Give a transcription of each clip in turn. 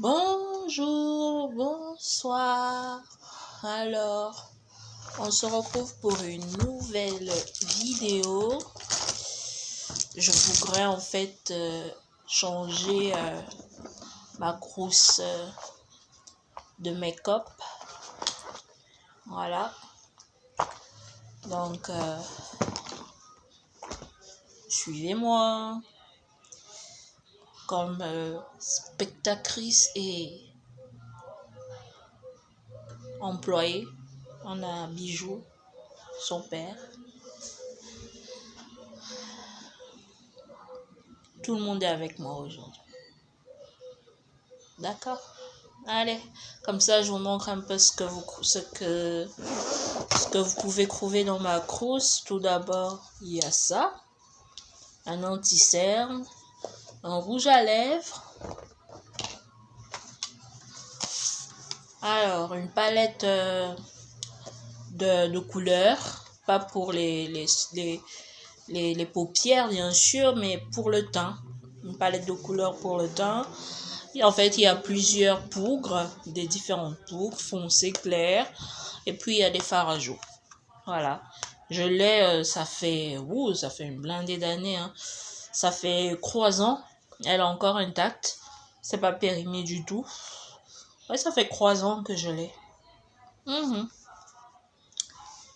Bonjour, bonsoir. Alors, on se retrouve pour une nouvelle vidéo. Je voudrais en fait changer ma trousse de make-up. Voilà. Donc, suivez-moi comme spectatrice et employée. On a Bijou, son père. Tout le monde est avec moi aujourd'hui. D'accord? Allez, comme ça je vous montre un peu ce que vous pouvez trouver dans ma trousse. Tout d'abord, il y a ça, un anti-cerne, un rouge à lèvres. Alors, une palette de couleurs, pas pour les paupières bien sûr, mais pour le teint. Une palette de couleurs pour le teint. Et en fait, il y a plusieurs poudres, des différentes poudres, foncées, claires. Et puis, il y a des fards à joues. Voilà. Je l'ai, ça fait une blindée d'années. Hein. Ça fait 3 ans. Elle est encore intacte. C'est pas périmé du tout. Ouais, ça fait 3 ans que je l'ai.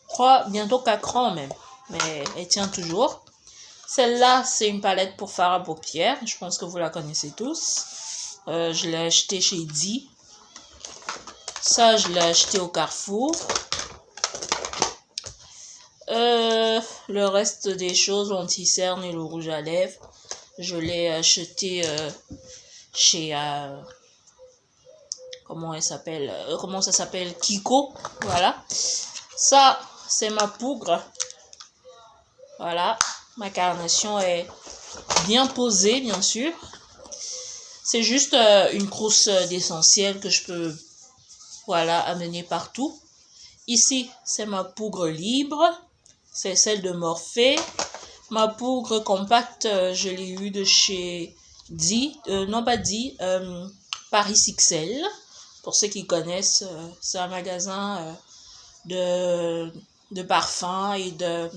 3, bientôt 4 ans même. Mais elle tient toujours. Celle-là, c'est une palette pour fard à paupières. Je pense que vous la connaissez tous. Je l'ai acheté chez Di. Ça, je l'ai acheté au Carrefour. Le reste des choses, l'anti-cerne et le rouge à lèvres, je l'ai acheté chez... comment ça s'appelle? Kiko. Voilà. Ça, c'est ma poudre. Voilà. Ma carnation est bien posée, bien sûr. C'est juste une trousse d'essentiel que je peux amener partout. Ici, c'est ma poudre libre. C'est celle de Morphée. Ma poudre compacte, je l'ai eue de chez Paris XL. Pour ceux qui connaissent, c'est un magasin de parfums et de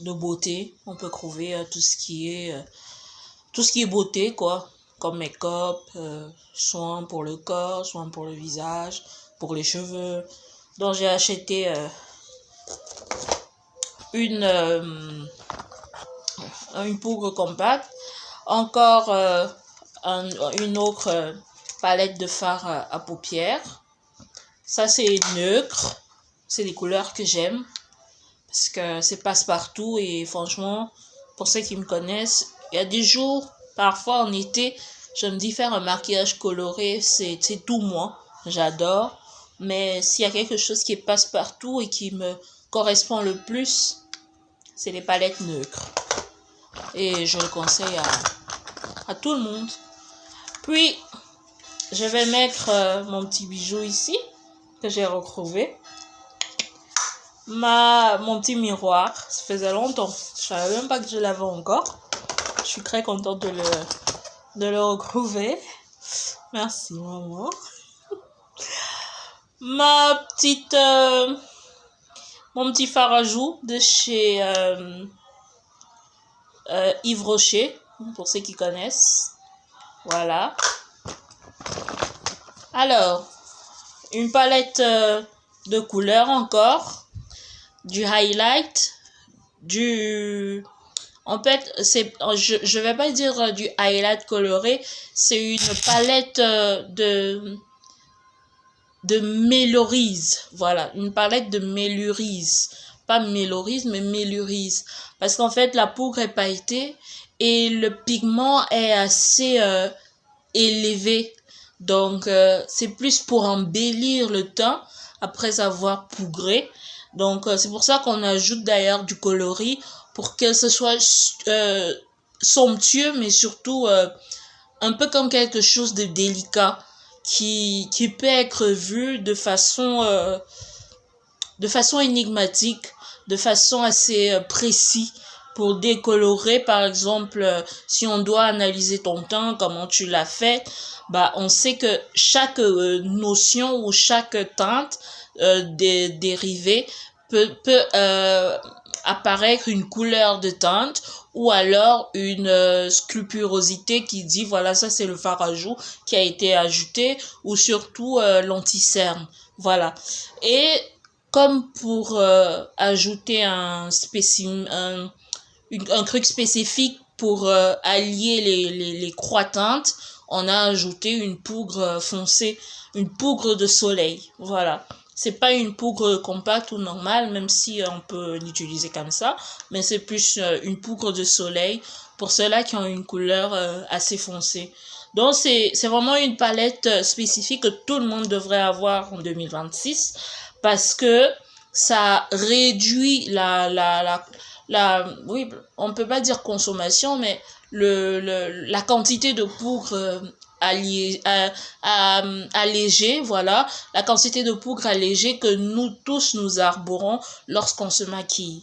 beauté. On peut trouver tout ce qui est beauté, quoi. Comme make-up, soins pour le corps, soins pour le visage, pour les cheveux. Donc j'ai acheté une poudre compacte. Encore une autre palette de fard à paupières. Ça c'est neutre. C'est des couleurs que j'aime. Parce que c'est passe-partout et franchement, pour ceux qui me connaissent, il y a des jours, parfois en été, je me dis faire un maquillage coloré, c'est tout moi. J'adore. Mais s'il y a quelque chose qui est passe-partout et qui me correspond le plus, c'est les palettes neutres. Et je le conseille à tout le monde. Puis, je vais mettre mon petit bijou ici, que j'ai retrouvé. Mon petit miroir, ça faisait longtemps. Je savais même pas que je l'avais encore. Je suis très contente de le retrouver. Merci, maman. Mon petit fard à joues de chez Yves Rocher, pour ceux qui connaissent. Voilà. Alors, une palette de couleurs encore. Du highlight. En fait, je vais pas dire du highlight coloré. C'est une palette de mélorise. Voilà, une palette de mélurise. Pas mélorise, mais mélurise. Parce qu'en fait, la poudre est pailletée et le pigment est assez élevé. Donc, c'est plus pour embellir le teint après avoir poudré. Donc, c'est pour ça qu'on ajoute d'ailleurs du coloris pour que ce soit somptueux, mais surtout un peu comme quelque chose de délicat qui peut être vu de façon énigmatique, de façon assez précise pour décolorer, par exemple, si on doit analyser ton teint, comment tu l'as fait, bah, on sait que chaque notion ou chaque teinte dérivée peut apparaître une couleur de teinte ou alors une scrupulosité qui dit voilà, ça c'est le fard à joues qui a été ajouté, ou surtout l'anti-cerne. Voilà. Et comme pour ajouter un truc spécifique pour allier les croix teintes, on a ajouté une poudre foncée, une poudre de soleil. Voilà. C'est pas une poudre compacte ou normale, même si on peut l'utiliser comme ça, mais c'est plus une poudre de soleil pour ceux-là qui ont une couleur assez foncée. Donc c'est vraiment une palette spécifique que tout le monde devrait avoir en 2026, parce que ça réduit oui, on peut pas dire consommation, mais la quantité de poudre allégée, voilà, la quantité de poudre allégée que nous tous nous arborons lorsqu'on se maquille.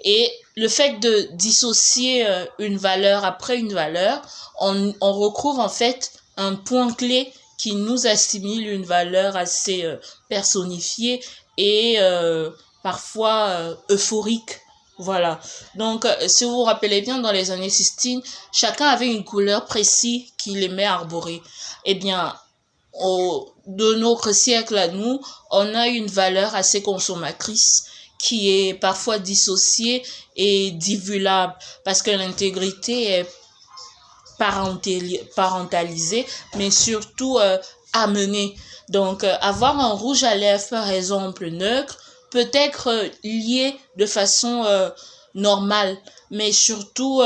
Et le fait de dissocier une valeur après une valeur, on retrouve en fait un point clé qui nous assimile une valeur assez personnifiée et parfois euphorique. Voilà. Donc, si vous vous rappelez bien, dans les années 60, chacun avait une couleur précise qu'il aimait arborer. Eh bien, de notre siècle à nous, on a une valeur assez consommatrice qui est parfois dissociée et divulgable, parce que l'intégrité est parentalisée, mais surtout amenée. Donc, avoir un rouge à lèvres, par exemple, neutre, peut être lié de façon normale, mais surtout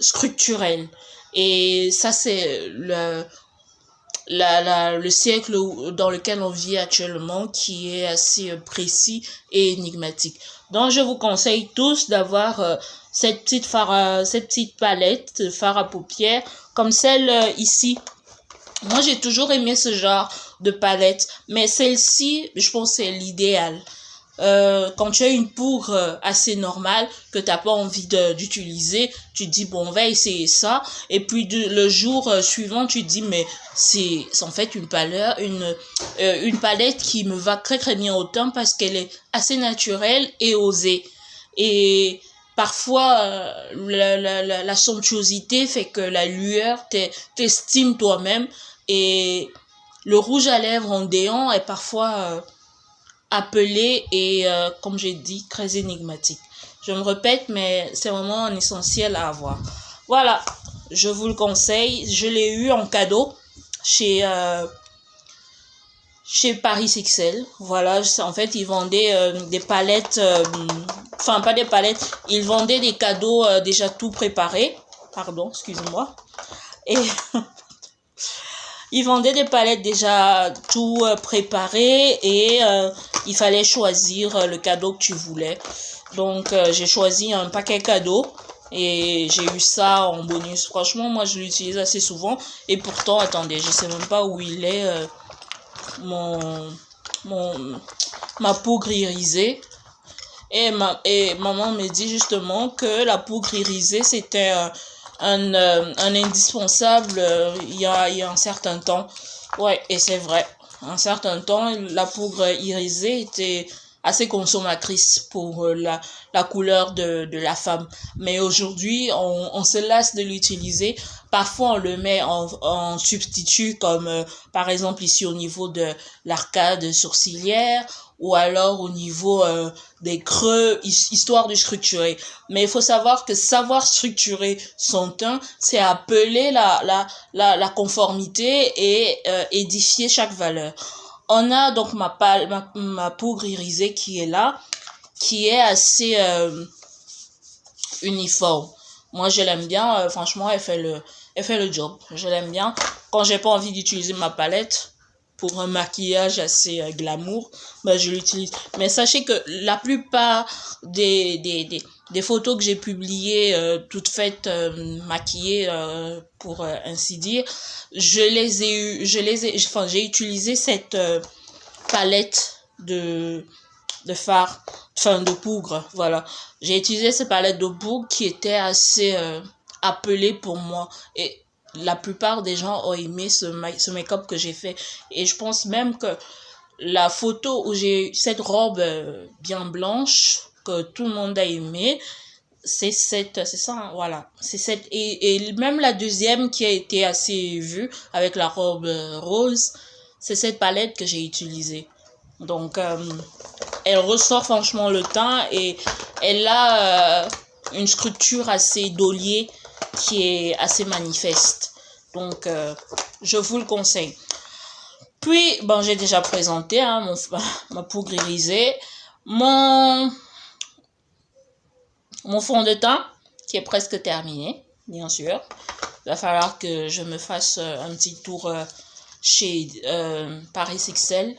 structurelle. Et ça, c'est le siècle dans lequel on vit actuellement, qui est assez précis et énigmatique. Donc, je vous conseille tous d'avoir cette petite palette de fard à paupières, comme celle ici. Moi, j'ai toujours aimé ce genre de palette, mais celle-ci, je pense que c'est l'idéal. Quand tu as une poudre assez normale que t'as pas envie d'utiliser, tu te dis bon, on va essayer ça, et puis le jour suivant tu te dis mais c'est en fait une palette qui me va très très bien au teint, parce qu'elle est assez naturelle et osée. Et parfois la somptuosité fait que la lueur t'estime toi-même, et le rouge à lèvres ondéant est parfois appelé et, comme j'ai dit, très énigmatique. Je me répète, mais c'est vraiment un essentiel à avoir. Voilà, je vous le conseille. Je l'ai eu en cadeau chez Paris XL. Voilà, en fait, ils vendaient des palettes, enfin pas des palettes, ils vendaient des cadeaux déjà tout préparés. Pardon, excusez-moi. Et ils vendaient des palettes déjà tout préparées, et il fallait choisir le cadeau que tu voulais. Donc, j'ai choisi un paquet cadeau et j'ai eu ça en bonus. Franchement, moi, je l'utilise assez souvent. Et pourtant, attendez, je sais même pas où il est, ma poudre irisée. Et maman me dit justement que la poudre irisée, c'était un indispensable il y a un certain temps. Ouais, et c'est vrai. Un certain temps, la poudre irisée était assez consommatrice pour la couleur de la femme. Mais aujourd'hui, on se lasse de l'utiliser. Parfois, on le met en substitut, comme par exemple ici au niveau de l'arcade sourcilière, ou alors au niveau des creux, histoire de structurer. Mais il faut savoir que savoir structurer son teint, c'est appeler la conformité et édifier chaque valeur. On a donc ma poudre irisée qui est là, qui est assez uniforme. Moi, je l'aime bien. Franchement, elle fait le job. Je l'aime bien. Quand j'ai pas envie d'utiliser ma palette pour un maquillage assez glamour, ben je l'utilise. Mais sachez que la plupart des photos que j'ai publiées, toutes faites maquillées, pour ainsi dire, j'ai utilisé cette palette de de fard, enfin de poudre, voilà. J'ai utilisé cette palette de poudre qui était assez appelée pour moi. Et la plupart des gens ont aimé ce make-up que j'ai fait. Et je pense même que la photo où j'ai cette robe bien blanche, que tout le monde a aimé, c'est ça, hein, voilà. C'est cette, et même la deuxième qui a été assez vue avec la robe rose, c'est cette palette que j'ai utilisée. Donc, elle ressort franchement le teint et elle a une structure assez d'olier qui est assez manifeste. Donc, je vous le conseille. Puis, bon, j'ai déjà présenté hein, ma poudre irisée, mon fond de teint qui est presque terminé, bien sûr. Il va falloir que je me fasse un petit tour chez Paris XL.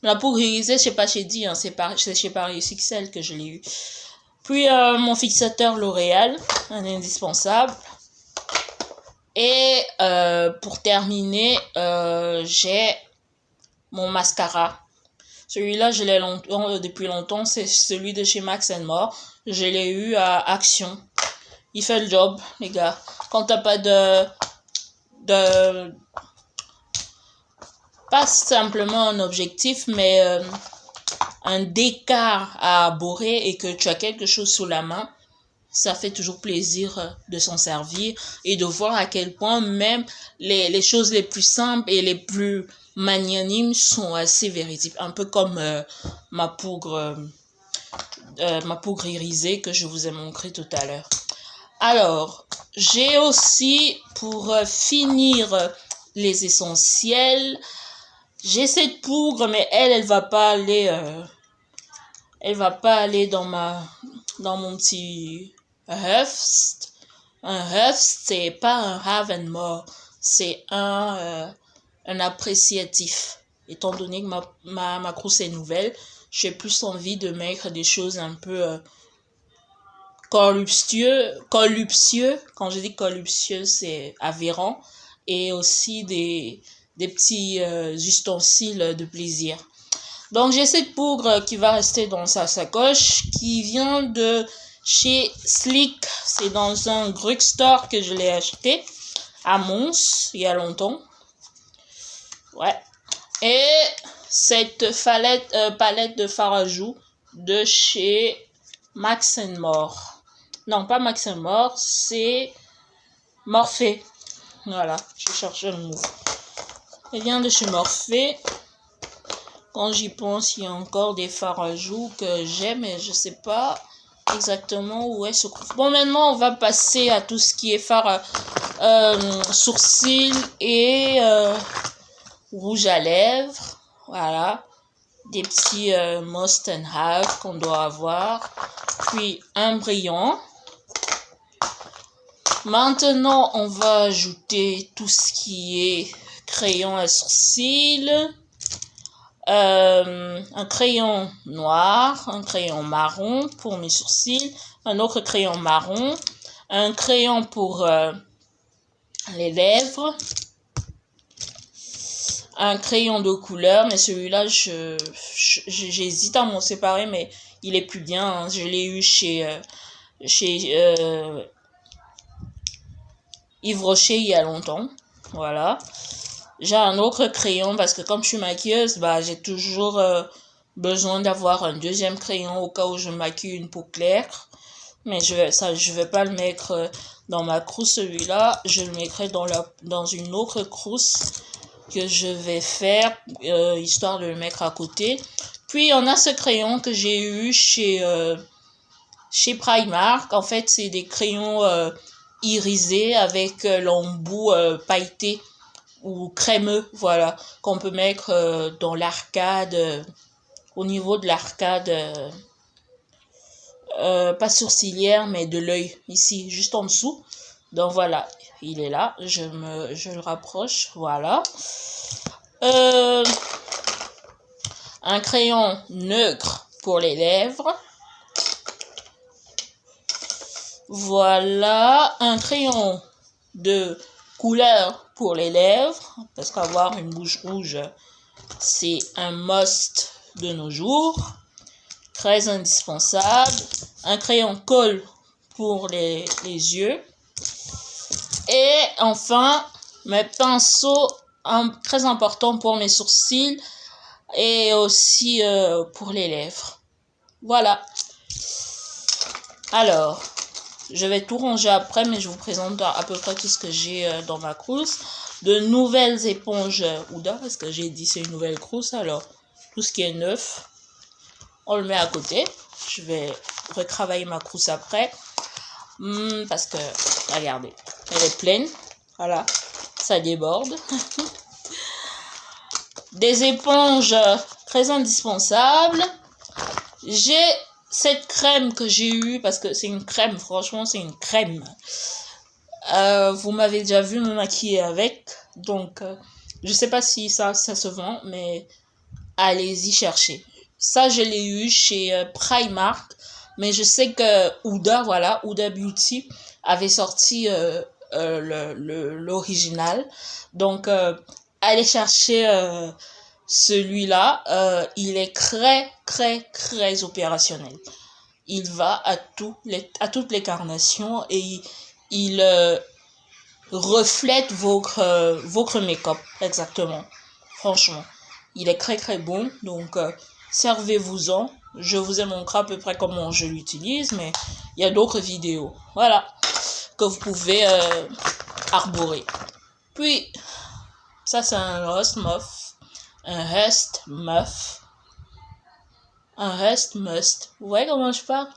La poudre irisée, c'est pas chez Di, hein, c'est chez Paris XL que je l'ai eu. Puis mon fixateur L'Oréal, un indispensable. Et pour terminer, j'ai mon mascara. Celui-là, je l'ai depuis longtemps, c'est celui de chez Max More. Je l'ai eu à Action. Il fait le job, les gars. Quand t'as pas pas simplement un objectif, mais un décart à aborder et que tu as quelque chose sous la main, ça fait toujours plaisir de s'en servir et de voir à quel point même les choses les plus simples et les plus magnanimes sont assez véridiques. Un peu comme ma poudre irisée que je vous ai montré tout à l'heure. Alors, j'ai aussi, pour finir les essentiels, j'ai cette poudre, mais elle va pas aller dans mon petit Hearst. Un Hearst, c'est pas un have and more, c'est un appréciatif. Étant donné que ma trousse est nouvelle, j'ai plus envie de mettre des choses un peu voluptueux. Quand je dis voluptueux, c'est Aveyron. Et aussi des petits ustensiles de plaisir. Donc, j'ai cette poudre qui va rester dans sa sacoche, qui vient de chez Sleek. C'est dans un drugstore que je l'ai acheté à Mons, il y a longtemps. Ouais. Et cette palette de fard à joues de chez Max More. Non, pas Max More, c'est Morphe. Voilà, je cherche le mot. Elle vient de chez Morphe. Quand j'y pense, il y a encore des fards à joues que j'aime, mais je sais pas exactement où elles se trouvent. Bon, maintenant, on va passer à tout ce qui est fard sourcils et rouge à lèvres. Voilà. Des petits must and have qu'on doit avoir. Puis, un brillant. Maintenant, on va ajouter tout ce qui est crayon à sourcils. Un crayon noir, un crayon marron pour mes sourcils, un autre crayon marron, un crayon pour les lèvres, un crayon de couleur, mais celui-là, j'hésite à m'en séparer, mais il est plus bien, hein. Je l'ai eu chez Yves Rocher il y a longtemps, voilà. J'ai un autre crayon parce que comme je suis maquilleuse, j'ai toujours besoin d'avoir un deuxième crayon au cas où je maquille une peau claire. Mais je vais pas le mettre dans ma trousse, celui-là. Je le mettrai dans une autre trousse que je vais faire, histoire de le mettre à côté. Puis, on a ce crayon que j'ai eu chez Primark. En fait, c'est des crayons irisés avec l'embout pailleté ou crémeux, voilà, qu'on peut mettre dans l'arcade, au niveau de l'arcade, pas sourcilière, mais de l'œil, ici, juste en dessous. Donc voilà, il est là, je le rapproche, voilà. Un crayon neutre pour les lèvres. Voilà, un crayon de couleur pour les lèvres, parce qu'avoir une bouche rouge, c'est un must de nos jours. très indispensable. Un crayon colle pour les yeux. Et enfin, mes pinceaux, très important pour mes sourcils et aussi pour les lèvres. Voilà. Alors, je vais tout ranger après, mais je vous présente à peu près tout ce que j'ai dans ma trousse. De nouvelles éponges Huda, parce que j'ai dit c'est une nouvelle trousse, alors tout ce qui est neuf, on le met à côté. Je vais retravailler ma trousse après, parce que, regardez, elle est pleine, voilà, ça déborde. Des éponges très indispensables. J'ai cette crème que j'ai eue, parce que c'est une crème, franchement c'est une crème. Vous m'avez déjà vu me maquiller avec, donc je sais pas si ça se vend, mais allez-y chercher. Ça je l'ai eu chez Primark, mais je sais que Huda, voilà, Huda Beauty avait sorti l'original, donc allez chercher celui-là. Il est très opérationnel. Il va à toutes les carnations et il reflète votre make-up, exactement. Franchement, il est très bon, donc servez-vous-en. Je vous ai montré à peu près comment je l'utilise, mais il y a d'autres vidéos, voilà, que vous pouvez arborer. Puis, ça c'est un rust muff, un rest must. Vous voyez comment je parle?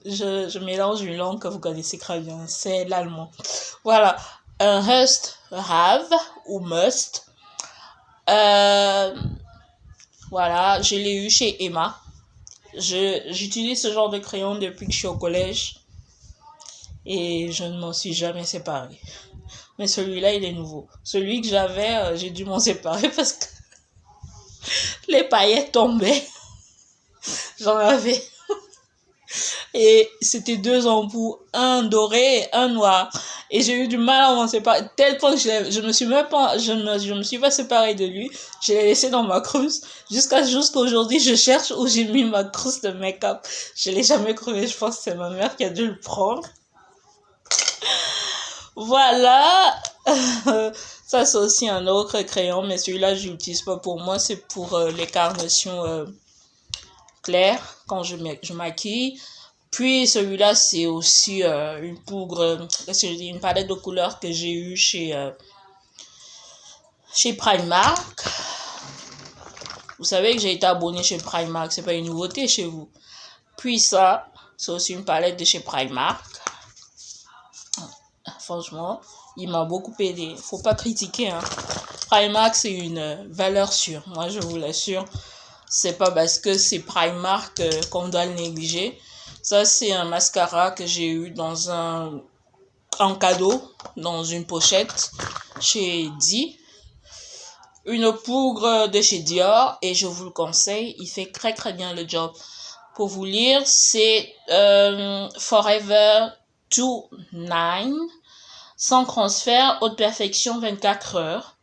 Je mélange une langue que vous connaissez très bien, c'est l'allemand. Voilà, un rest have ou must. Voilà, je l'ai eu chez Emma. J'utilise ce genre de crayon depuis que je suis au collège et je ne m'en suis jamais séparée. Mais celui-là, il est nouveau. Celui que j'avais, j'ai dû m'en séparer parce que les paillettes tombaient. J'en avais. Et c'était 2 embouts, un doré et un noir. Et j'ai eu du mal à m'en séparer, tel point que je me suis pas séparée de lui. Je l'ai laissé dans ma trousse. Jusqu'aujourd'hui, je cherche où j'ai mis ma trousse de make-up. Je l'ai jamais trouvé. Je pense que c'est ma mère qui a dû le prendre. Voilà. Ça, c'est aussi un autre crayon, mais celui-là, je l'utilise pas pour moi. C'est pour les carnations claires quand je maquille. Puis celui-là, c'est aussi une poudre, une palette de couleurs que j'ai eue chez Primark. Vous savez que j'ai été abonnée chez Primark, c'est pas une nouveauté chez vous. Puis ça, c'est aussi une palette de chez Primark. Franchement, il m'a beaucoup aidé. Faut pas critiquer, hein. Primark, c'est une valeur sûre. Moi, je vous l'assure. C'est pas parce que c'est Primark qu'on doit le négliger. Ça, c'est un mascara que j'ai eu en cadeau, dans une pochette chez Di. Une poudre de chez Dior, et je vous le conseille, il fait très bien le job. Pour vous lire, c'est Forever 29, sans transfert, haute perfection 24 heures.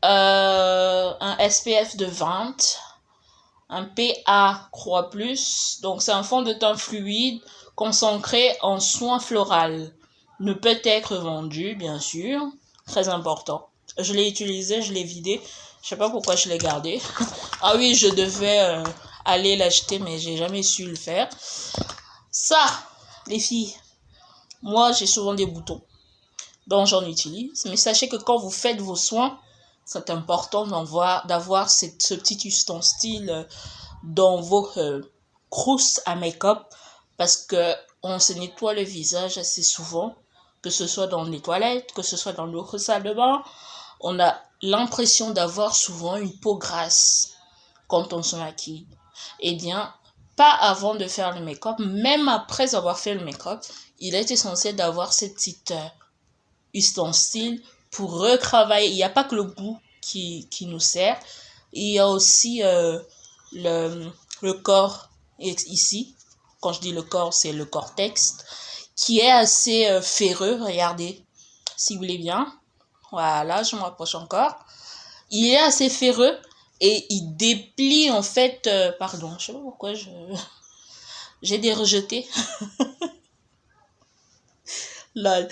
Un SPF de 20. Un PA Croix Plus, donc c'est un fond de teint fluide concentré en soin floral. Ne peut être vendu, bien sûr, très important. Je l'ai utilisé, je l'ai vidé, je sais pas pourquoi je l'ai gardé. Ah oui, je devais aller l'acheter, mais j'ai jamais su le faire. Ça, les filles, moi j'ai souvent des boutons, donc j'en utilise, mais sachez que quand vous faites vos soins, c'est important d'avoir ce petit ustensile dans vos trousses à make-up, parce que on se nettoie le visage assez souvent, que ce soit dans les toilettes, que ce soit dans notre salle de bain. On a l'impression d'avoir souvent une peau grasse quand on se maquille. Eh bien, pas avant de faire le make-up, même après avoir fait le make-up, il est essentiel d'avoir ces petites ustensiles pour retravailler. Il n'y a pas que le bout qui nous sert, il y a aussi le corps ici. Quand je dis le corps, c'est le cortex, qui est assez ferreux. Regardez, si vous voulez bien. Voilà, je me rapproche encore. Il est assez ferreux, et il déplie en fait, pardon, je sais pas pourquoi j'ai des rejetés. Lol.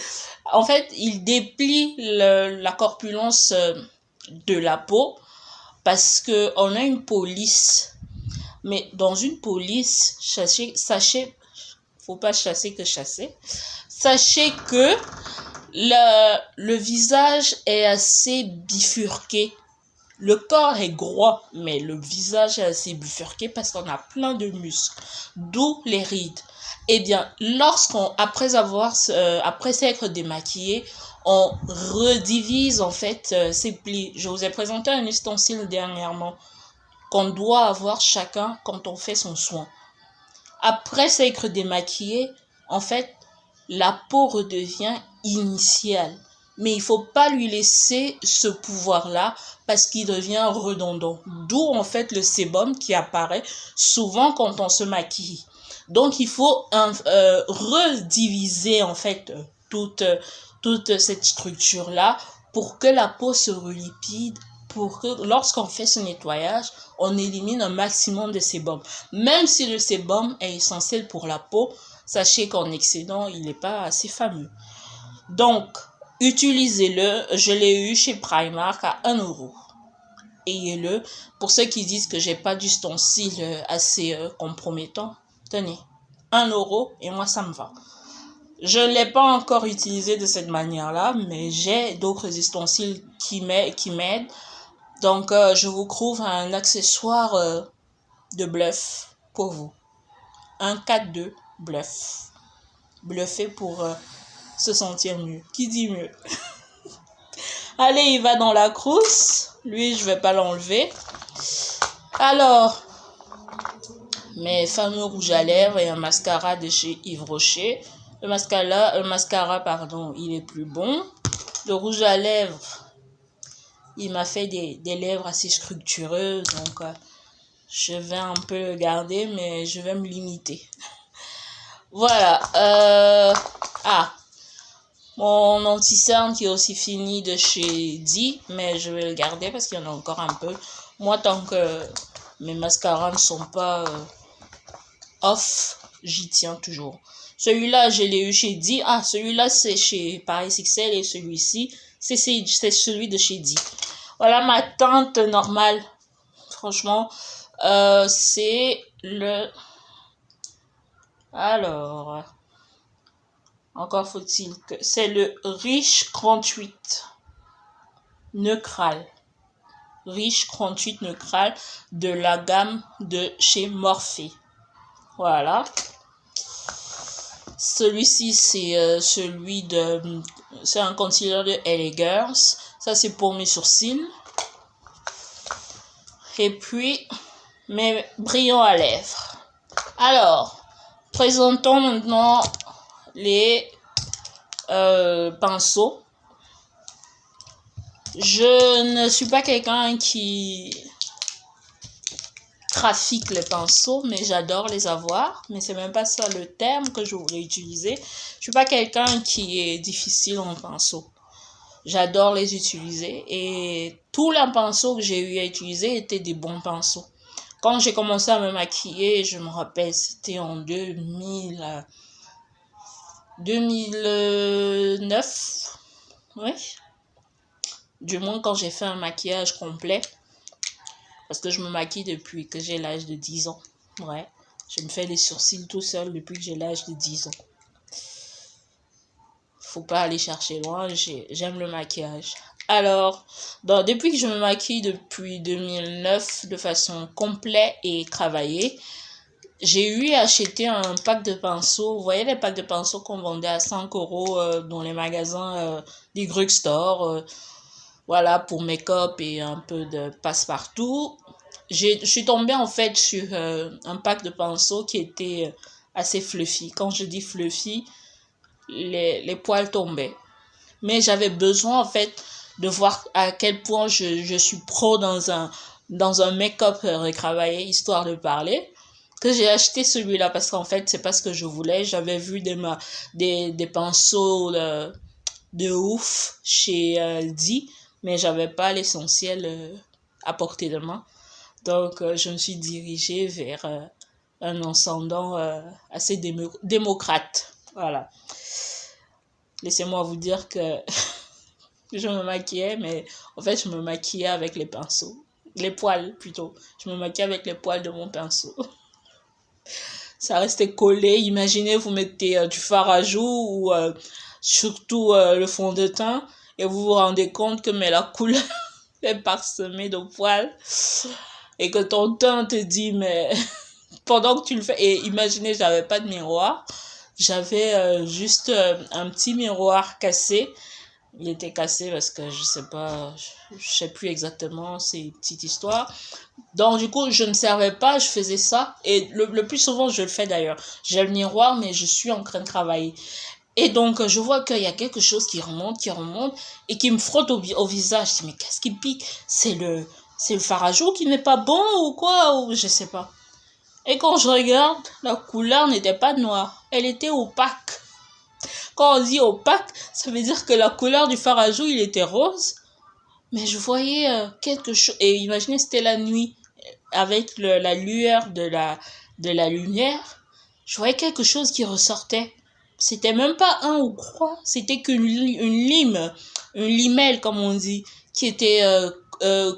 En fait, il déplie la corpulence de la peau parce que on a une police. Mais dans une police, sachez, faut pas chasser que chasser. Sachez que le visage est assez bifurqué. Le corps est gros, mais le visage est assez bifurqué parce qu'on a plein de muscles, d'où les rides. Eh bien, après s'être démaquillé, on redivise en fait ces plis. Je vous ai présenté un ustensile dernièrement qu'on doit avoir chacun quand on fait son soin. Après s'être démaquillé, en fait, la peau redevient initiale. Mais il ne faut pas lui laisser ce pouvoir-là parce qu'il devient redondant. D'où en fait le sébum qui apparaît souvent quand on se maquille. Donc il faut rediviser en fait toute cette structure-là pour que la peau se relipide, pour que lorsqu'on fait ce nettoyage, on élimine un maximum de sébum. Même si le sébum est essentiel pour la peau, sachez qu'en excédent, il n'est pas assez fameux. Donc, utilisez-le. Je l'ai eu chez Primark à 1 €. Ayez-le. Pour ceux qui disent que j'ai pas d'ustensile assez compromettant, tenez, 1 € et moi ça me va. Je ne l'ai pas encore utilisé de cette manière-là, mais j'ai d'autres ustensiles qui m'aident. Donc, je vous trouve un accessoire de bluff pour vous. Un 4-2 bluff. Bluffer pour se sentir mieux. Qui dit mieux? Allez, il va dans la trousse. Lui, je vais pas l'enlever. Alors, mes fameux rouges à lèvres et un mascara de chez Yves Rocher. Le mascara, pardon, il est plus bon. Le rouge à lèvres, il m'a fait des lèvres assez structureuses. Donc, je vais un peu le garder, mais je vais me limiter. Voilà. Mon anti-cerne qui est aussi fini de chez Di, mais je vais le garder parce qu'il y en a encore un peu. Moi, tant que mes mascaras ne sont pas off, j'y tiens toujours. Celui-là, je l'ai eu chez Di. Celui-là, c'est chez Paris XL et celui-ci, c'est celui de chez Di. Voilà ma teinte normale. Franchement, c'est le... Alors... Encore faut-il que... C'est le Riche 38 Neutral. Riche 38 Neutral de la gamme de chez Morphe. Voilà. Celui-ci, c'est c'est un concealer de LA Girls. Ça, c'est pour mes sourcils. Et puis, mes brillants à lèvres. Alors, présentons maintenant les pinceaux. Je ne suis pas quelqu'un qui trafique les pinceaux, mais j'adore les avoir. Mais c'est même pas ça le terme que je voulais utiliser. Je suis pas quelqu'un qui est difficile en pinceau. J'adore les utiliser et tous les pinceaux que j'ai eu à utiliser étaient des bons pinceaux. Quand j'ai commencé à me maquiller, je me rappelle, c'était en 2009. Oui. Du moins quand j'ai fait un maquillage complet. Parce que je me maquille depuis que j'ai l'âge de 10 ans. Ouais. Je me fais les sourcils tout seul depuis que j'ai l'âge de 10 ans. Faut pas aller chercher loin, j'aime le maquillage. Alors, depuis que je me maquille depuis 2009 de façon complète et travaillée, j'ai eu à acheter un pack de pinceaux. Vous voyez les packs de pinceaux qu'on vendait à 5 € dans les magasins des drugstores. Voilà, pour make-up et un peu de passe-partout. Je suis tombée en fait sur un pack de pinceaux qui était assez fluffy. Quand je dis fluffy, les poils tombaient. Mais j'avais besoin en fait de voir à quel point je suis pro dans un make-up retravaillé, histoire de parler, que j'ai acheté celui-là parce qu'en fait c'est pas ce que je voulais. J'avais vu des pinceaux de ouf chez Di, mais j'avais pas l'essentiel à portée de main. Donc, je me suis dirigée vers un ascendant assez démocrate. Voilà. Laissez-moi vous dire que je me maquillais, mais en fait, je me maquillais avec les pinceaux. Les poils, plutôt. Je me maquillais avec les poils de mon pinceau. Ça restait collé. Imaginez, vous mettez du fard à joues ou surtout le fond de teint et vous vous rendez compte que mais la couleur est parsemée de poils et que ton teint te dit mais pendant que tu le fais, et imaginez, j'avais pas de miroir, j'avais juste un petit miroir cassé. Il était cassé parce que je sais plus exactement, c'est une petite histoire. Donc du coup, je ne servais pas, je faisais ça. Et le plus souvent, je le fais d'ailleurs. J'ai le miroir, mais je suis en train de travailler. Et donc, je vois qu'il y a quelque chose qui remonte, et qui me frotte au visage. Je dis, mais qu'est-ce qui pique? C'est le fard à joues qui n'est pas bon ou quoi? Ou je sais pas. Et quand je regarde, la couleur n'était pas noire. Elle était opaque. Quand on dit opaque, ça veut dire que la couleur du fard à joues, il était rose. Mais je voyais quelque chose. Et imaginez, c'était la nuit. Avec la lueur de la lumière, je voyais quelque chose qui ressortait. C'était même pas un ou trois. C'était qu'une lime. Une limelle, comme on dit. Qui était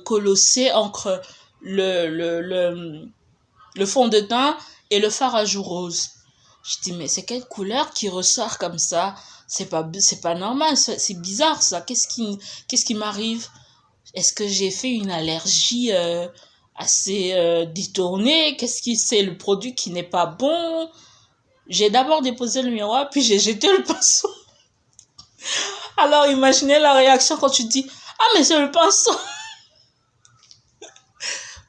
colossée entre le fond de teint et le fard à joues rose. Je dis, mais c'est quelle couleur qui ressort comme ça? C'est pas normal, c'est bizarre ça. Qu'est-ce qui m'arrive? Est-ce que j'ai fait une allergie assez détournée? C'est le produit qui n'est pas bon? J'ai d'abord déposé le miroir, puis j'ai jeté le pinceau. Alors imaginez la réaction quand tu dis, ah mais c'est le pinceau.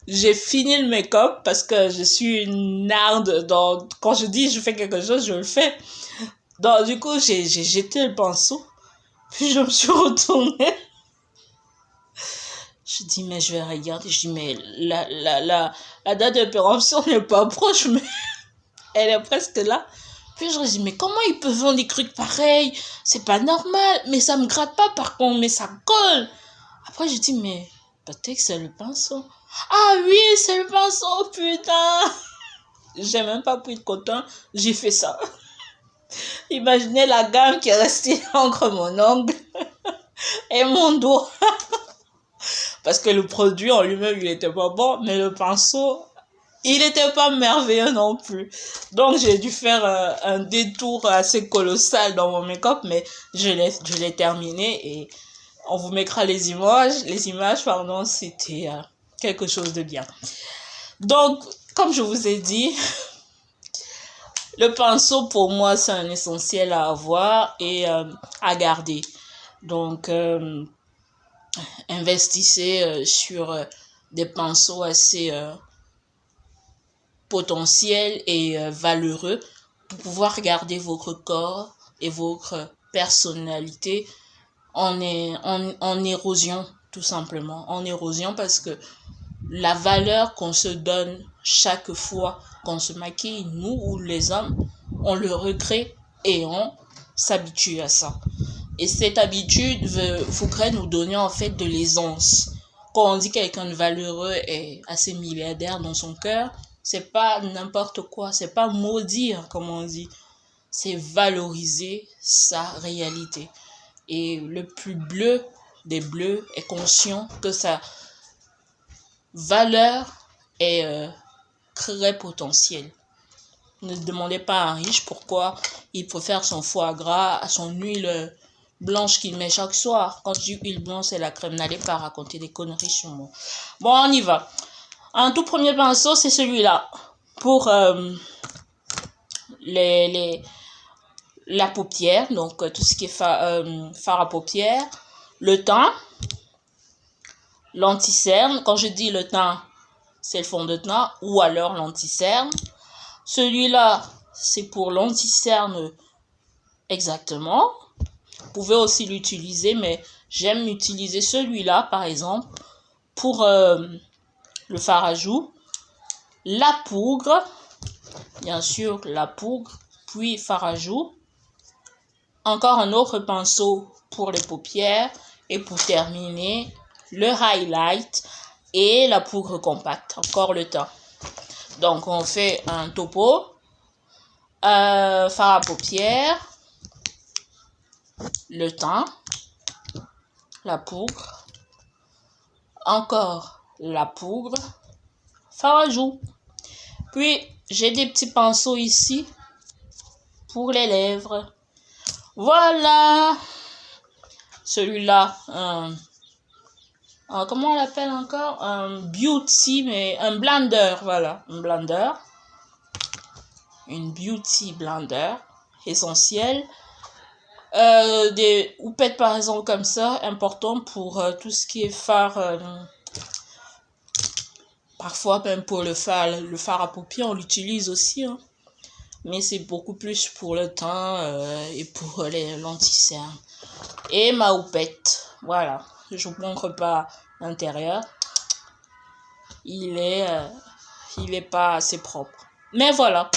J'ai fini le make-up parce que je suis une narde. Quand je dis je fais quelque chose, je le fais. Donc, du coup, j'ai jeté le pinceau. Puis je me suis retournée. Je dis, mais je vais regarder. Je dis, mais la date de péremption n'est pas proche, mais elle est presque là. Puis je me dis, mais comment ils peuvent vendre des trucs pareils? C'est pas normal. Mais ça me gratte pas par contre, mais ça colle. Après, je dis, mais peut-être que c'est le pinceau. Ah oui, c'est le pinceau, putain. J'ai même pas pris de coton, j'ai fait ça. Imaginez la gamme qui est restée entre mon ongle et mon doigt. Parce que le produit en lui-même, il était pas bon, mais le pinceau, il était pas merveilleux non plus. Donc, j'ai dû faire un détour assez colossal dans mon make-up, mais je l'ai terminé et on vous mettra les images. Les images, pardon, c'était quelque chose de bien. Donc, comme je vous ai dit, le pinceau, pour moi, c'est un essentiel à avoir et à garder. Donc, investissez sur des pinceaux assez potentiels et valeureux pour pouvoir garder votre corps et votre personnalité en érosion, tout simplement. En érosion parce que la valeur qu'on se donne chaque fois qu'on se maquille, nous ou les hommes, on le recrée et on s'habitue à ça. Et cette habitude voudrait nous donner en fait de l'aisance. Quand on dit quelqu'un de valeureux est assez milliardaire dans son cœur, c'est pas n'importe quoi, c'est pas maudire comme on dit, c'est valoriser sa réalité. Et le plus bleu des bleus est conscient que sa valeur est très potentielle. Ne demandez pas à un riche pourquoi il préfère son foie gras à son huile blanche qu'il met chaque soir. Quand je dis huile blanche, c'est la crème. N'allez pas raconter des conneries sur moi. Bon, on y va. Un tout premier pinceau, c'est celui-là. Pour la paupière, donc tout ce qui est fard à paupières. Le teint, l'anti-cerne. Quand je dis le teint, c'est le fond de teint ou alors l'anti-cerne. Celui-là, c'est pour l'anti-cerne exactement. Vous pouvez aussi l'utiliser, mais j'aime utiliser celui-là, par exemple, pour le fard à joues. La poudre, bien sûr, la poudre, puis fard à joues. Encore un autre pinceau pour les paupières. Et pour terminer, le highlight, et la poudre compacte, encore le teint. Donc, on fait un topo, fard à paupières, le teint, la poudre, encore la poudre, fard à joues. Puis, j'ai des petits pinceaux ici pour les lèvres. Voilà. Celui-là, comment on l'appelle encore? Un beauty, mais un blender, voilà, un blender. Une beauty blender essentielle. Des houppettes par exemple comme ça, important pour tout ce qui est fard. Parfois même pour le fard à paupières, on l'utilise aussi. Hein. Mais c'est beaucoup plus pour le teint et pour les lenticelles. Et ma houppette, voilà. Je vous montre pas l'intérieur. Il est pas assez propre. Mais voilà.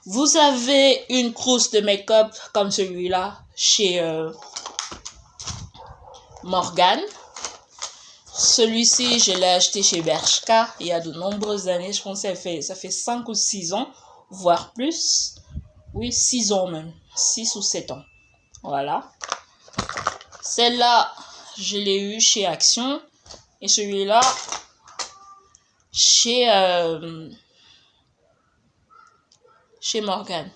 Vous avez une trousse de make-up comme celui-là chez Morgan. Celui-ci, je l'ai acheté chez Bershka il y a de nombreuses années. Je pense que ça fait 5 ou 6 ans, voire plus. Oui, 6 ans même. 6 ou 7 ans. Voilà. Celle-là, je l'ai eu chez Action. Et celui-là, chez Morgan.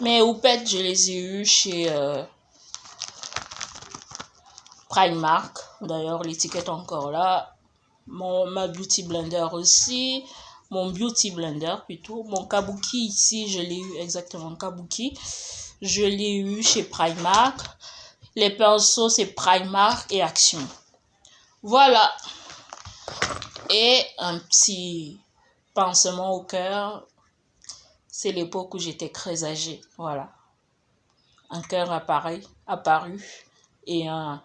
Mes houpettes, je les ai eues chez Primark. D'ailleurs, l'étiquette encore là. Ma Beauty Blender aussi. Mon Beauty Blender plutôt. Mon Kabuki ici, je l'ai eu exactement. Kabuki. Je l'ai eu chez Primark. Les pinceaux, c'est Primark et Action. Voilà. Et un petit pansement au cœur. C'est l'époque où j'étais très âgée. Voilà. Un cœur apparu. Et un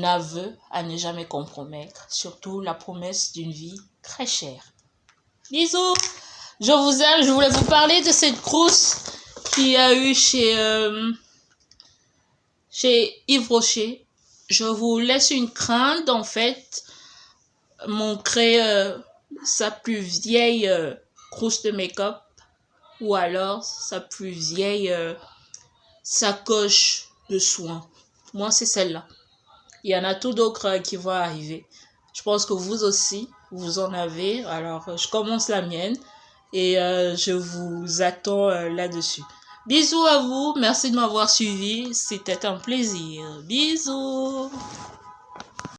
aveu à ne jamais compromettre. Surtout la promesse d'une vie très chère. Bisous. Je vous aime. Je voulais vous parler de cette trousse qu'il y a eu chez Yves Rocher. Je vous laisse une crainte, en fait. Montrer sa plus vieille trousse de make-up. Ou alors sa plus vieille sacoche de soins. Moi, c'est celle-là. Il y en a tout d'autres qui vont arriver. Je pense que vous aussi, vous en avez. Alors, je commence la mienne et je vous attends là-dessus. Bisous à vous. Merci de m'avoir suivi. C'était un plaisir. Bisous.